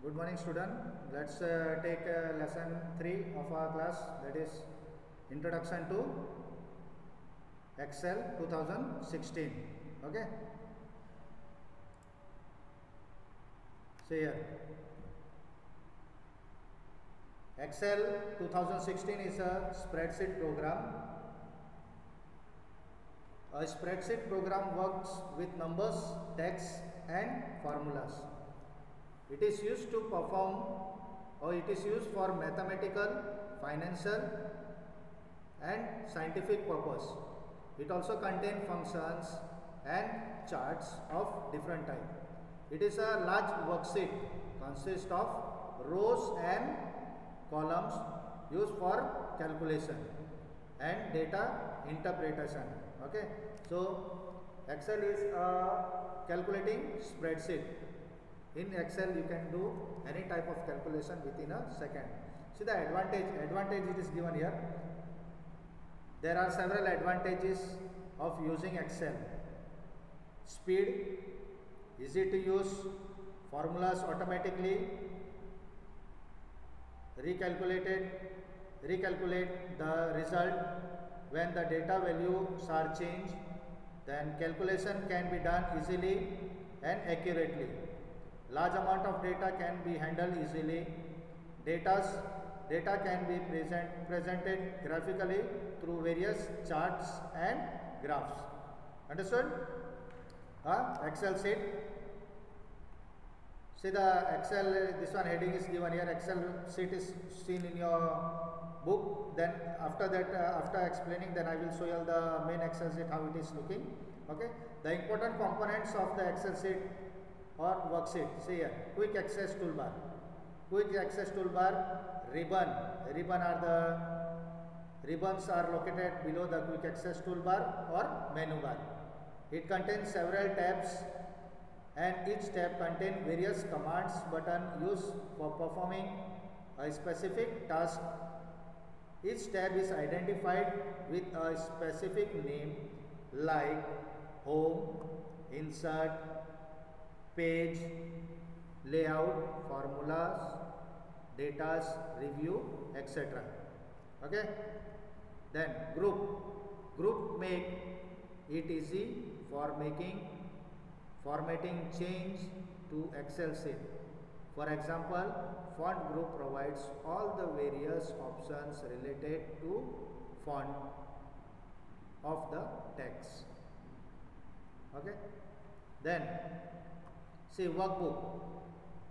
Good morning, student. Let's take lesson 3 of our class, that is Introduction to Excel 2016. Okay. See here. Excel 2016 is a spreadsheet program. A spreadsheet program works with numbers, text and formulas. It is used to perform, or it is used for mathematical, financial and scientific purpose. It also contains functions and charts of different type. It is a large worksheet, consists of rows and columns used for calculation and data interpretation. Okay, so Excel is a calculating spreadsheet. In Excel you can do any type of calculation within a second. See the advantage it is given here. There are several advantages of using Excel. Speed, easy to use, formulas automatically recalculate the result when the data values are changed. Then calculation can be done easily and accurately. Large amount of data can be handled easily. Data can be presented graphically through various charts and graphs. Understood? Excel sheet. See the Excel, this one heading is given here. Excel sheet is seen in your book. Then after that, after explaining, then I will show you the main Excel sheet, how it is looking. Okay. The important components of the Excel sheet or worksheet. See here, quick access toolbar. Quick access toolbar, ribbons are located below the quick access toolbar or menu bar. It contains several tabs and each tab contains various commands button used for performing a specific task. Each tab is identified with a specific name like home, insert, page, layout, formulas, data, review, etc. Okay. Then group make it easy for formatting change to Excel sheet. For example, font group provides all the various options related to font of the text. Okay. Then see workbook.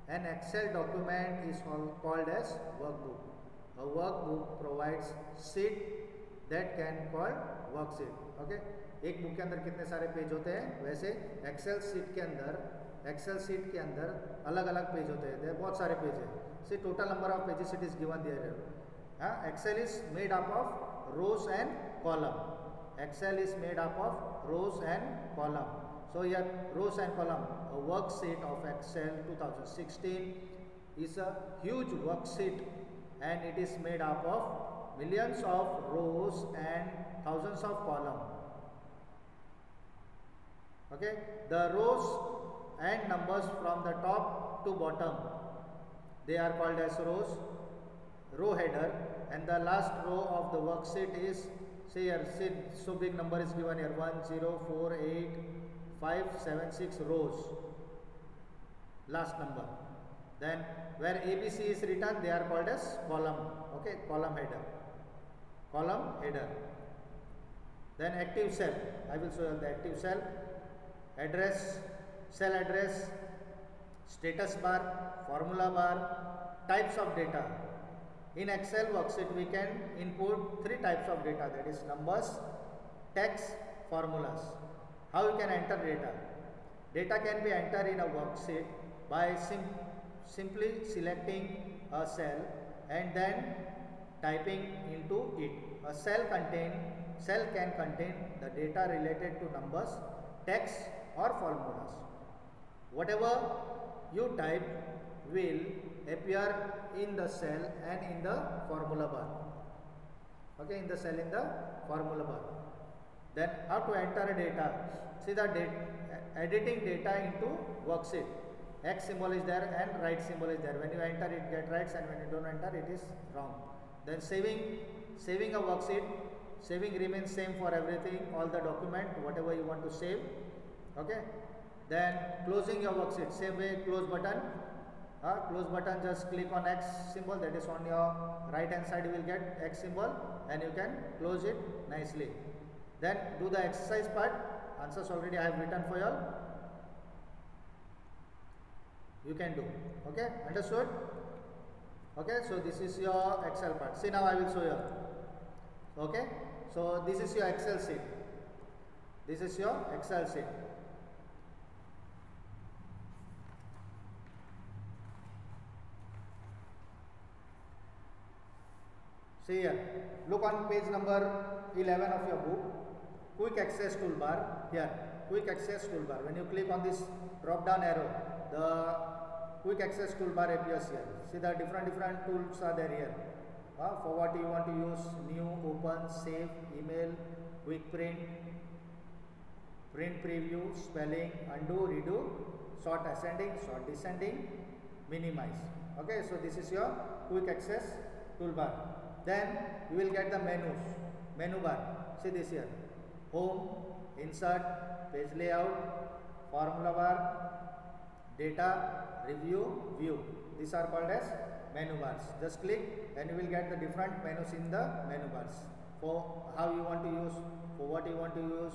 An Excel document is called as workbook. A workbook provides sheet that can called worksheet. Okay. एक book के अंदर कितने सारे page होते हैं, वैसे Excel sheet के अंदर अलग अलग पेज होते हैं. बहुत सारे पेज हैं. See total number of pages it is given there. Excel is made up of rows and column. Excel is made up of rows and column. So here rows and column. A worksheet of Excel 2016 is a huge worksheet and it is made up of millions of rows and thousands of columns. Okay, the rows and numbers from the top to bottom, they are called as rows. Row header, and the last row of the worksheet is, say here, so big number is given here, 1 0 4 8 5 7 6 rows, last number. Then where ABC is written, they are called as column. Okay, column header. Then active cell, I will show you the active cell. Address, cell address, status bar, formula bar, types of data. In Excel worksheet we can input 3 types of data, that is numbers, text, formulas. How you can enter data? Data can be entered in a worksheet by simply selecting a cell and then typing into it. A cell can contain the data related to numbers, text or formulas. Whatever you type will appear in the cell and in the formula bar. Okay, in the cell in the formula bar. Then how to enter data? See the editing data into worksheet. X symbol is there and right symbol is there. When you enter it get right, and when you don't enter it is wrong. Then saving a worksheet, saving remains same for everything, all the document, whatever you want to save. Okay. Then closing your worksheet, same way, close button. Close button, just click on X symbol, that is on your right hand side you will get X symbol, and you can close it nicely. Then do the exercise part. Answers already I have written for you all. You can do. Okay, understood? Okay, so this is your Excel part. See, now I will show you. Okay, so this is your Excel sheet. This is your Excel sheet. See here, look on page number 11 of your book, quick access toolbar. Here, quick access toolbar. When you click on this drop down arrow, the quick access toolbar appears here. See, the different tools are there here. For what you want to use: new, open, save, email, quick print, print preview, spelling, undo, redo, sort ascending, sort descending, minimize. Okay, so this is your quick access toolbar. Then you will get the menu bar. See this here: home, insert, page layout, formula bar, data, review, view. These are called as menu bars. Just click and you will get the different menus in the menu bars. For how you want to use, for what you want to use,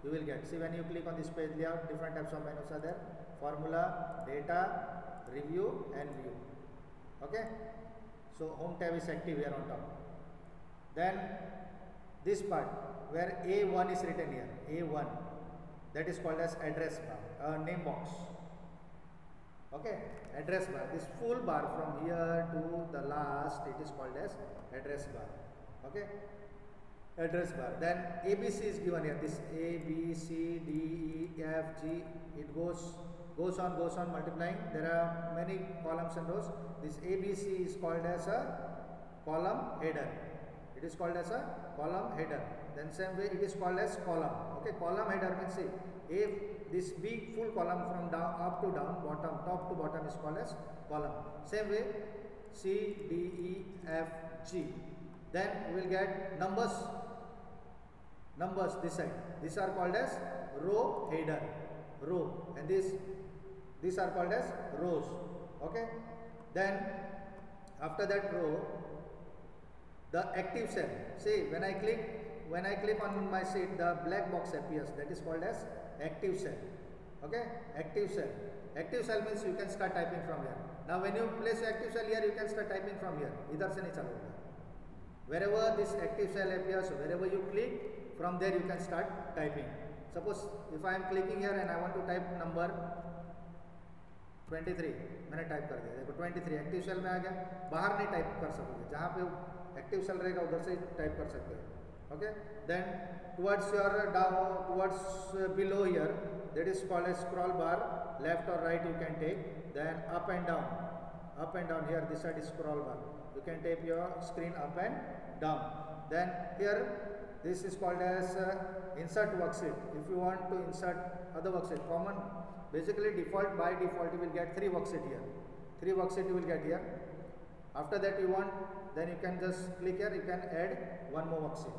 you will get. See, when you click on this page layout, different types of menus are there: formula, data, review and view. Okay, so home tab is active here on top. Then this part where A1 is written here, A1, that is called as address bar, name box. Okay, address bar. This full bar from here to the last, it is called as address bar. Okay, address bar. Then ABC is given here. This A, B, C, D, E, F, G. It goes on multiplying. There are many columns and rows. This ABC is called as a column header. It is called as a column header. Then same way it is called as column. Okay, column header means see, this big full column from down up to down, bottom, top to bottom is called as column. Same way C, D, E, F, G. Then we will get numbers this side. These are called as row header, row, and these are called as rows. Okay. Then after that row, the active cell. See, when I click on my sheet, the black box appears. That is called as active cell. Okay, active cell. Active cell means you can start typing from here. Now, when you place your active cell here, you can start typing from here. Idhar se nahi chalega. Wherever this active cell appears, wherever you click, from there you can start typing. Suppose if I am clicking here and I want to type number 23, मैंने type कर दिया. देखो 23 active cell में आ गया. बाहर नहीं type कर सकोगे, जहाँ पे एक्टिव सेल रहेगा उधर से टाइप कर सकते हो. Okay, then towards your down, towards below here, that is called as scroll bar. Left or right you can take. Then up and down here, this side is scroll bar. You can tape your screen up and down. Then here, this is called as insert worksheet. If you want to insert other worksheet, common, basically by default you will get 3 worksheet here. 3 worksheet you will get here. After that you want, then you can just click here, you can add one more worksheet.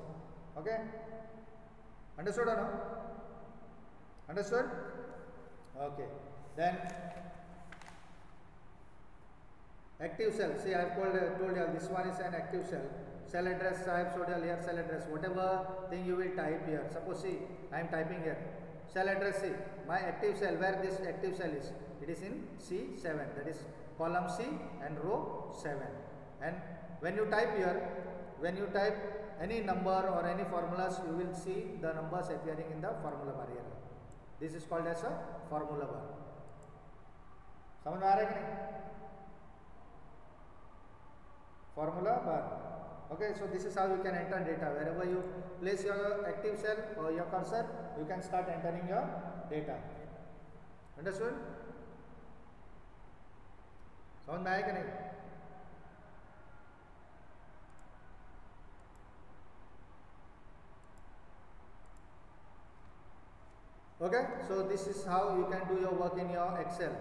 Okay, understood or no? Understood? Okay, then active cell. See, I have told you this one is an active cell. Cell address I have showed you here. Cell address, whatever thing you will type here. Suppose see, I am typing here. Cell address, see, my active cell, where this active cell is, it is in C7, that is column C and row 7. And when you type here, when you type any number or any formulas, you will see the numbers appearing in the formula bar here. This is called as a formula bar. समझ में आ रहा है कि नहीं? Formula bar. Okay, so this is how you can enter data. Wherever you place your active cell or your cursor, you can start entering your data. Understood? समझ में आया कि नहीं? Okay, so this is how you can do your work in your Excel.